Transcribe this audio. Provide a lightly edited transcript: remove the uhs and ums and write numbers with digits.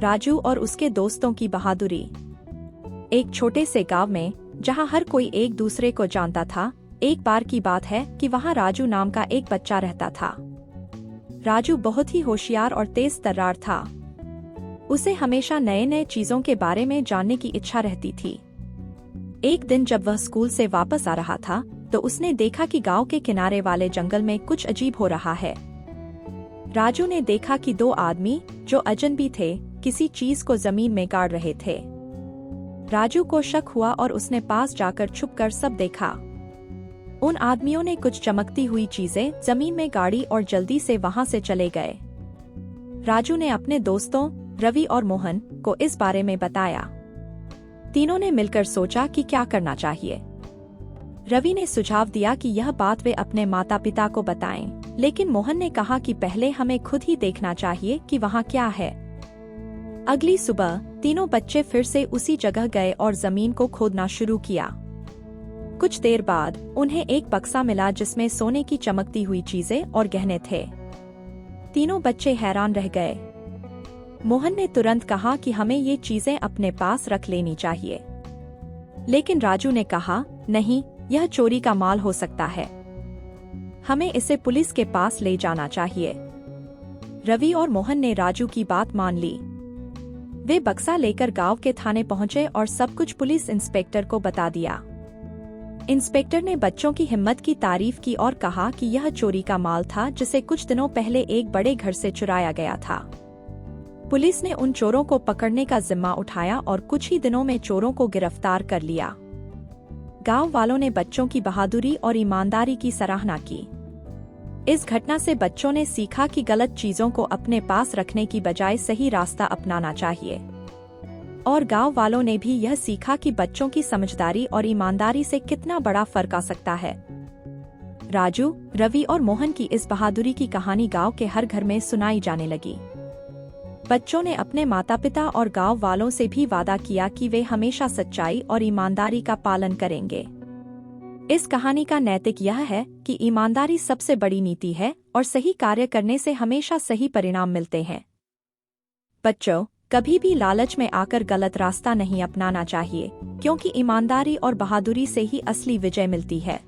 राजू और उसके दोस्तों की बहादुरी। एक छोटे से गांव में, जहां हर कोई एक दूसरे को जानता था, एक बार की बात है कि वहां राजू नाम का एक बच्चा रहता था। राजू बहुत ही होशियार और तेज तर्रार था। उसे हमेशा नए नए चीजों के बारे में जानने की इच्छा रहती थी। एक दिन जब वह स्कूल से वापस आ रहा था, तो उसने देखा कि गांव के किनारे वाले जंगल में कुछ अजीब हो रहा है। राजू ने देखा कि दो आदमी, जो अजनबी थे, किसी चीज को जमीन में गाड़ रहे थे। राजू को शक हुआ और उसने पास जाकर छुपकर सब देखा। उन आदमियों ने कुछ चमकती हुई चीजें जमीन में गाड़ी और जल्दी से वहां से चले गए। राजू ने अपने दोस्तों रवि और मोहन को इस बारे में बताया। तीनों ने मिलकर सोचा कि क्या करना चाहिए। रवि ने सुझाव दिया कि यह बात वे अपने माता पिता को बताएं, लेकिन मोहन ने कहा कि पहले हमें खुद ही देखना चाहिए कि वहां क्या है। अगली सुबह तीनों बच्चे फिर से उसी जगह गए और जमीन को खोदना शुरू किया। कुछ देर बाद उन्हें एक बक्सा मिला जिसमें सोने की चमकती हुई चीजें और गहने थे। तीनों बच्चे हैरान रह गए। मोहन ने तुरंत कहा कि हमें ये चीजें अपने पास रख लेनी चाहिए, लेकिन राजू ने कहा, नहीं, यह चोरी का माल हो सकता है। हमें इसे पुलिस के पास ले जाना चाहिए। रवि और मोहन ने राजू की बात मान ली। वे बक्सा लेकर गांव के थाने पहुंचे और सब कुछ पुलिस इंस्पेक्टर को बता दिया। इंस्पेक्टर ने बच्चों की हिम्मत की तारीफ की और कहा कि यह चोरी का माल था जिसे कुछ दिनों पहले एक बड़े घर से चुराया गया था। पुलिस ने उन चोरों को पकड़ने का जिम्मा उठाया और कुछ ही दिनों में चोरों को गिरफ्तार कर लिया। गांव वालों ने बच्चों की बहादुरी और ईमानदारी की सराहना की। इस घटना से बच्चों ने सीखा कि गलत चीजों को अपने पास रखने की बजाय सही रास्ता अपनाना चाहिए। और गांव वालों ने भी यह सीखा कि बच्चों की समझदारी और ईमानदारी से कितना बड़ा फर्क आ सकता है। राजू, रवि और मोहन की इस बहादुरी की कहानी गांव के हर घर में सुनाई जाने लगी। बच्चों ने अपने माता पिता और गांव वालों से भी वादा किया कि वे हमेशा सच्चाई और ईमानदारी का पालन करेंगे। इस कहानी का नैतिक यह है कि ईमानदारी सबसे बड़ी नीति है और सही कार्य करने से हमेशा सही परिणाम मिलते हैं। बच्चों, कभी भी लालच में आकर गलत रास्ता नहीं अपनाना चाहिए, क्योंकि ईमानदारी और बहादुरी से ही असली विजय मिलती है।